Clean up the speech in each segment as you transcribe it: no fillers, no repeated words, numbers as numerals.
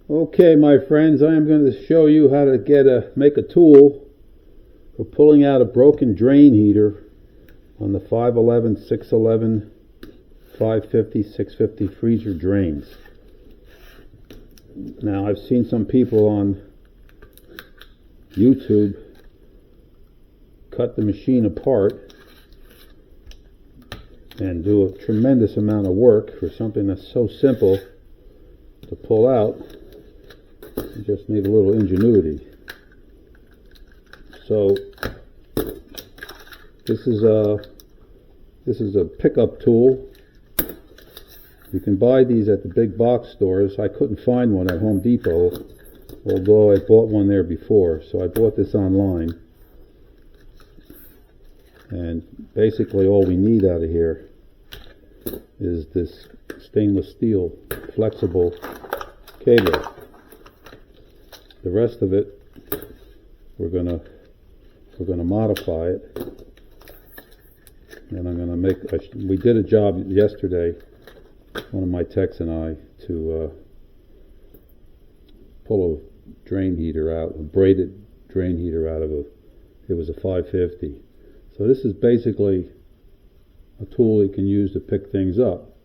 Okay, my friends, I am going to show you how to make a tool for pulling out a broken drain heater on the 511, 611, 550, 650 freezer drains. Now, I've seen some people on YouTube cut the machine apart and do a tremendous amount of work for something that's so simple to pull out. You just need a little ingenuity. So this is a pickup tool. You can buy these at the big box stores. I couldn't find one at Home Depot, although I bought one there before. So I bought this online. And basically all we need out of here is this stainless steel flexible cable. The rest of it, we're gonna modify it, and I'm gonna make. We did a job yesterday, one of my techs and I, to pull a drain heater out, a braided drain heater out of it was a 550. So this is basically a tool you can use to pick things up,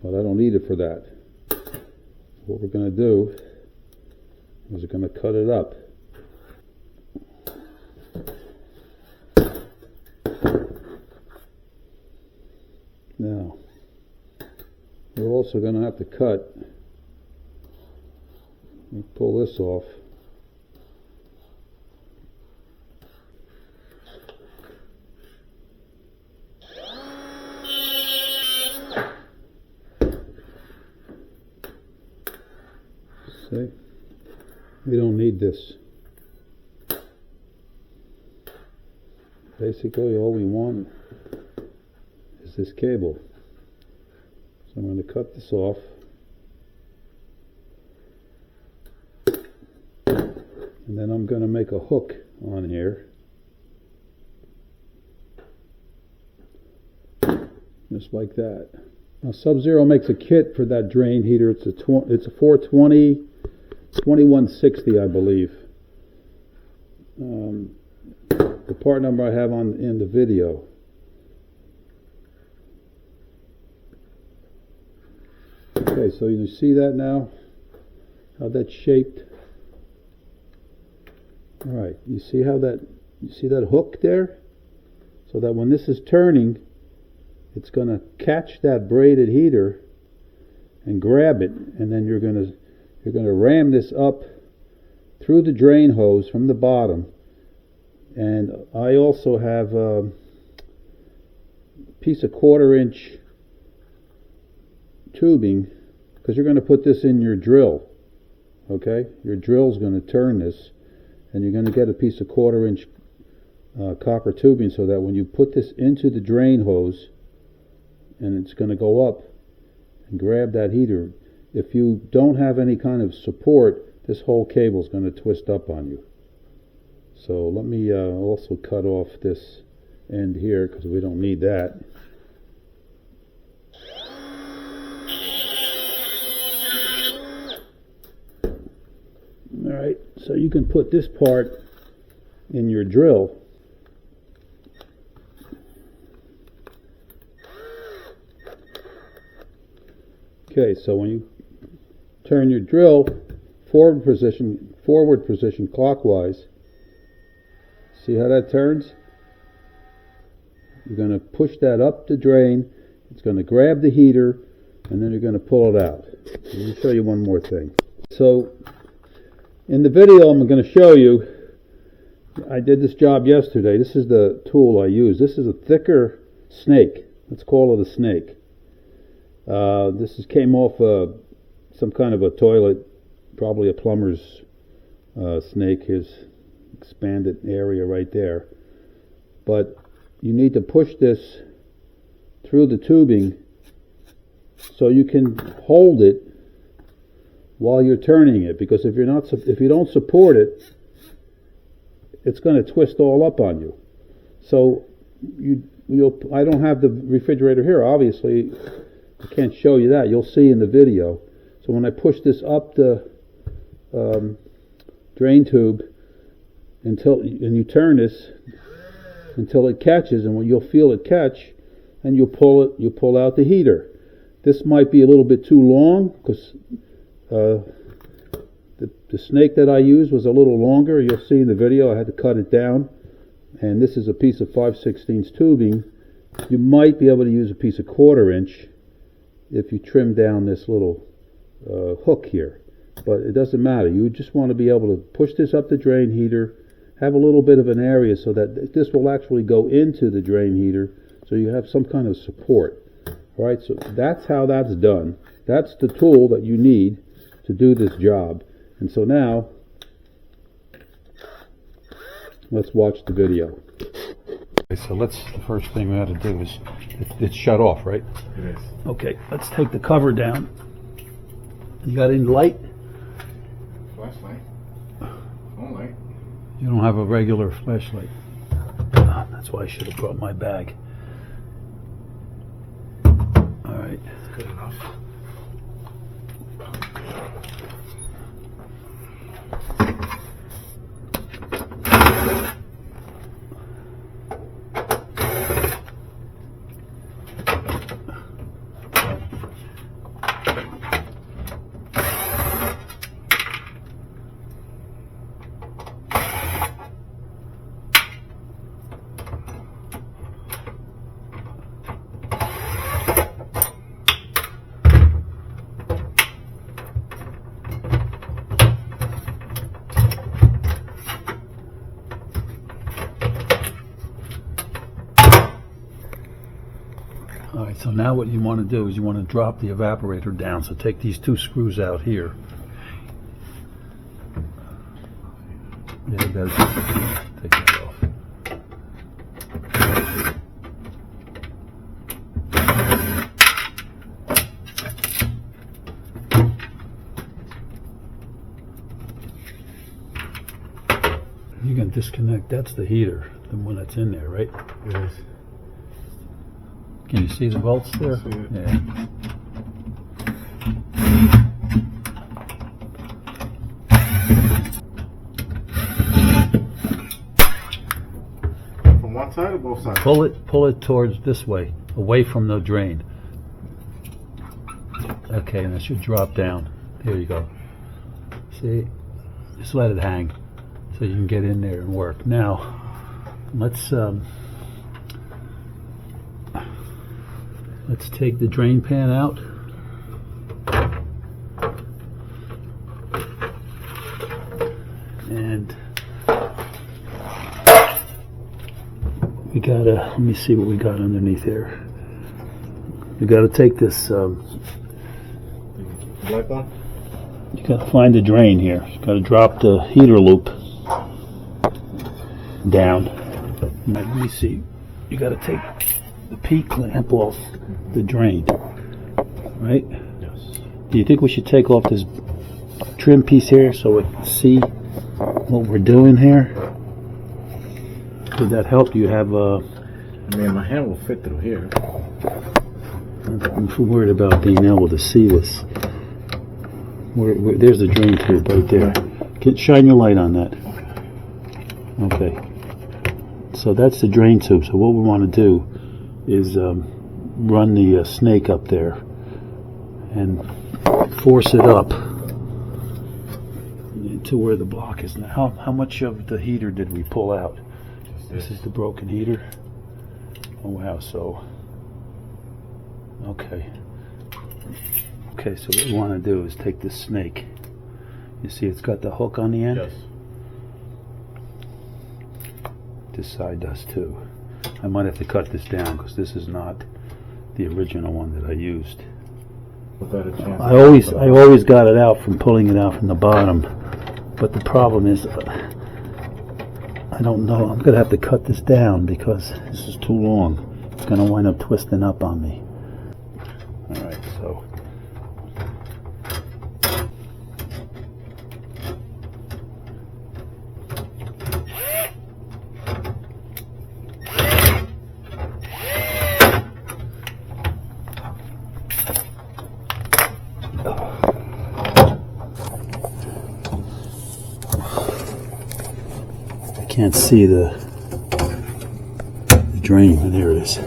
but I don't need it for that. What we're gonna do is we're going to cut it up. Now, we're also going to have to cut. Let me pull this off. See? We don't need this. Basically, all we want is this cable. So I'm going to cut this off. And then I'm going to make a hook on here. Just like that. Now, Sub-Zero makes a kit for that drain heater. It's a 420 2160, I believe. The part number I have in the video. Okay, so you see that now? How that's shaped? Alright, you see that hook there? So that when this is turning, it's going to catch that braided heater and grab it, and then you're going to ram this up through the drain hose from the bottom. And I also have a piece of 1/4 inch tubing, because you're going to put this in your drill. Okay, your drill's going to turn this, and you're going to get a piece of 1/4 inch copper tubing, so that when you put this into the drain hose and it's going to go up and grab that heater, if you don't have any kind of support, this whole cable is going to twist up on you. So let me also cut off this end here, because we don't need that. Alright, so you can put this part in your drill. Okay, so when you turn your drill forward position clockwise, see how that turns? You're going to push that up the drain, it's going to grab the heater, and then you're going to pull it out. Let me show you one more thing. So in the video I'm going to show you, I did this job yesterday. This is the tool I use. This is a thicker snake. Let's call it a snake. This came off some kind of a toilet, probably a plumber's snake. His expanded area right there. But you need to push this through the tubing so you can hold it while you're turning it, because if you don't support it, it's going to twist all up on you. So I don't have the refrigerator here, obviously. I can't show you that. You'll see in the video. So So when I push this up the drain tube and you turn this until it catches, and when you'll feel it catch, and you pull out the heater. This might be a little bit too long because the snake that I used was a little longer. You'll see in the video I had to cut it down, and this is a piece of 5/16 tubing. You might be able to use a piece of 1/4 inch if you trim down this little hook here, but it doesn't matter. You just want to be able to push this up the drain heater, have a little bit of an area so that this will actually go into the drain heater, so you have some kind of support. All right, so that's how that's done. That's the tool that you need to do this job. And so now, let's watch the video. Okay, so the first thing we have to do is, it's shut off, right? It is. Okay, let's take the cover down. You got any light? Flashlight. Phone light. You don't have a regular flashlight. That's why I should have brought my bag. All right. That's good enough. All right, so now what you want to do is you want to drop the evaporator down. So take these 2 screws out here. Yeah, you gotta take that off. You can disconnect. That's the heater, the one that's in there, right? It is. Can you see the bolts there? I see it. Yeah. From one side or both sides? Pull it towards this way, away from the drain. Okay, and it should drop down. There you go. See? Just let it hang so you can get in there and work. Now, let's take the drain pan out. And we gotta, let me see what we got underneath here. We gotta take this, Light on? you gotta find the drain here. You gotta drop the heater loop down. And let me see, you gotta take the P clamp off the drain, right? Yes. Do you think we should take off this trim piece here so we can see what we're doing here? Would that help? Do you have I mean, my hand will fit through here. I'm worried about being able to see this. There's the drain tube right there. Shine your light on that. Okay. So that's the drain tube. So what we want to do is run the snake up there and force it up to where the block is now. How much of the heater did we pull out? This is the broken heater. Oh wow, so okay, so what we want to do is take this snake. You see it's got the hook on the end? Yes. This side does too. I might have to cut this down because this is not the original one that I used. Without a chance. I always got it out from pulling it out from the bottom, but the problem is I don't know. I'm gonna have to cut this down because this is too long. It's gonna wind up twisting up on me. All right, so. can't see the drain, and there it is.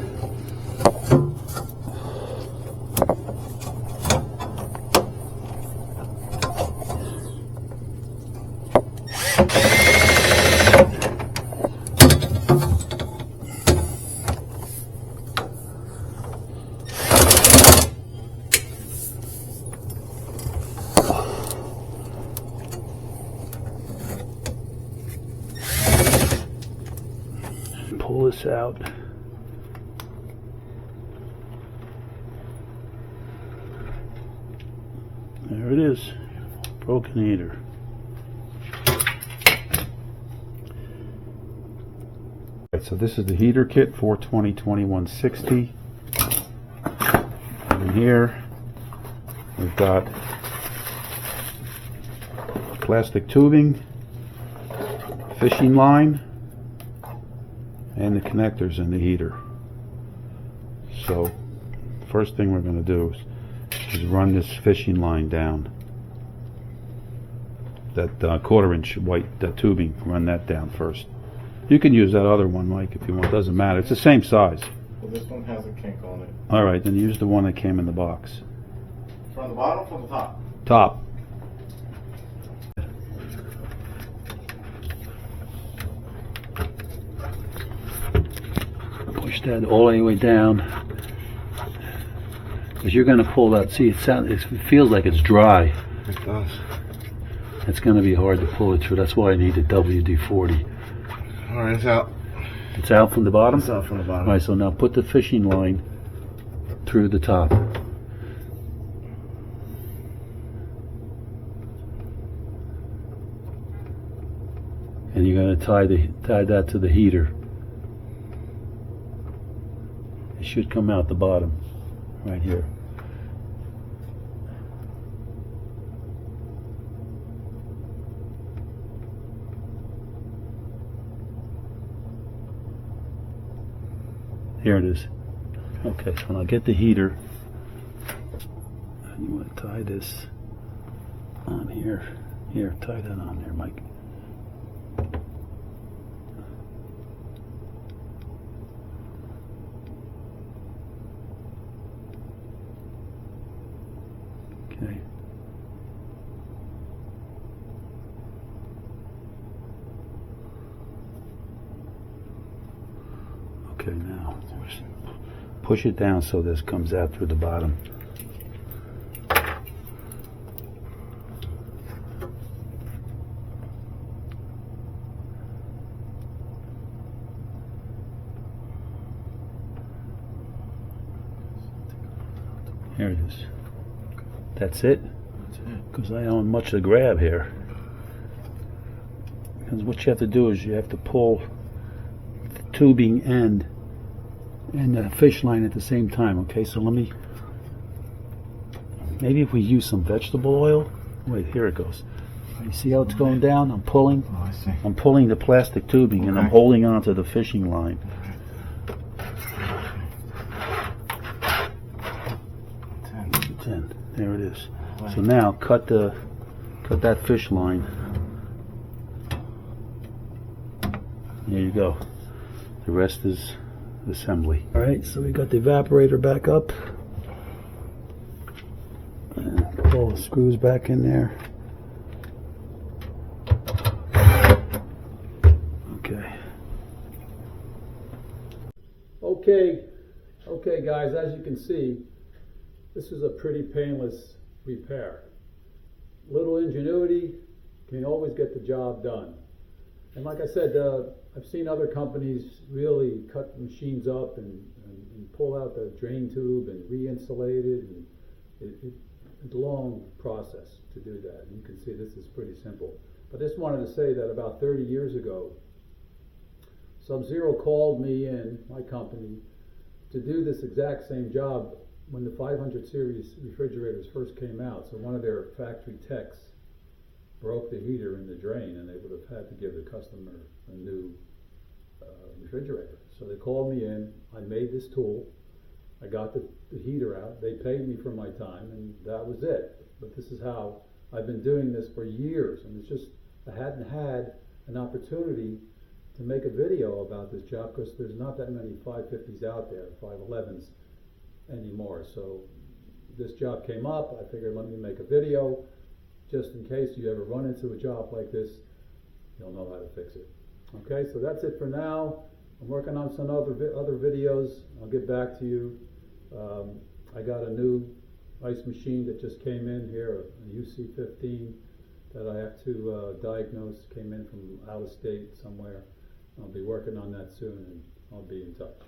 Pull this out. There it is, broken heater. Right, so this is the heater kit, 420-2160. And in here, we've got plastic tubing, fishing line, and the connectors in the heater. So first thing we're going to do is run this fishing line down. That 1/4 inch white tubing, run that down first. You can use that other one, Mike, if you want. It doesn't matter. It's the same size. Well, this one has a kink on it. All right, then use the one that came in the box. From the bottom or from the top? Top. Push that all the way down, because you're going to pull that. See, it feels like it's dry. It does. It's going to be hard to pull it through. That's why I need a WD-40. All right, it's out. It's out from the bottom? It's out from the bottom. All right, so now put the fishing line through the top. And you're going to tie that to the heater. It should come out the bottom, right here. Here it is. Okay, so now get the heater. And you want to tie this on here. Here, tie that on there, Mike. Okay. Okay, now push it down so this comes out through the bottom. Here it is. That's it? That's it. Because I don't have much to grab here. Because what you have to do is you have to pull the tubing end and the fish line at the same time. Okay, so let me, maybe if we use some vegetable oil. Wait, here it goes. You see how it's going down? I'm pulling. Oh, I see. I'm pulling the plastic tubing and I'm Okay. holding on to the fishing line. 10. There it is. So now cut that fish line. There you go. The rest is assembly. All right, so we got the evaporator back up. And pull the screws back in there. Okay. Okay guys, as you can see, this is a pretty painless repair. Little ingenuity can always get the job done. And like I said, I've seen other companies really cut machines up and pull out the drain tube and re-insulate it. And it's a long process to do that. And you can see this is pretty simple. But I just wanted to say that about 30 years ago, Sub-Zero called me in, my company, to do this exact same job when the 500 series refrigerators first came out. So one of their factory techs broke the heater in the drain and they would have had to give the customer a new refrigerator. So they called me in, I made this tool, I got the heater out, they paid me for my time, and that was it. But this is how I've been doing this for years, and it's just, I hadn't had an opportunity to make a video about this job because there's not that many 550s out there, 511s anymore. So this job came up. I figured let me make a video just in case you ever run into a job like this. You'll know how to fix it. Okay, so that's it for now. I'm working on some other videos. I'll get back to you. I got a new ice machine that just came in here, a UC15 that I have to diagnose. Came in from out of state somewhere. I'll be working on that soon, and I'll be in touch.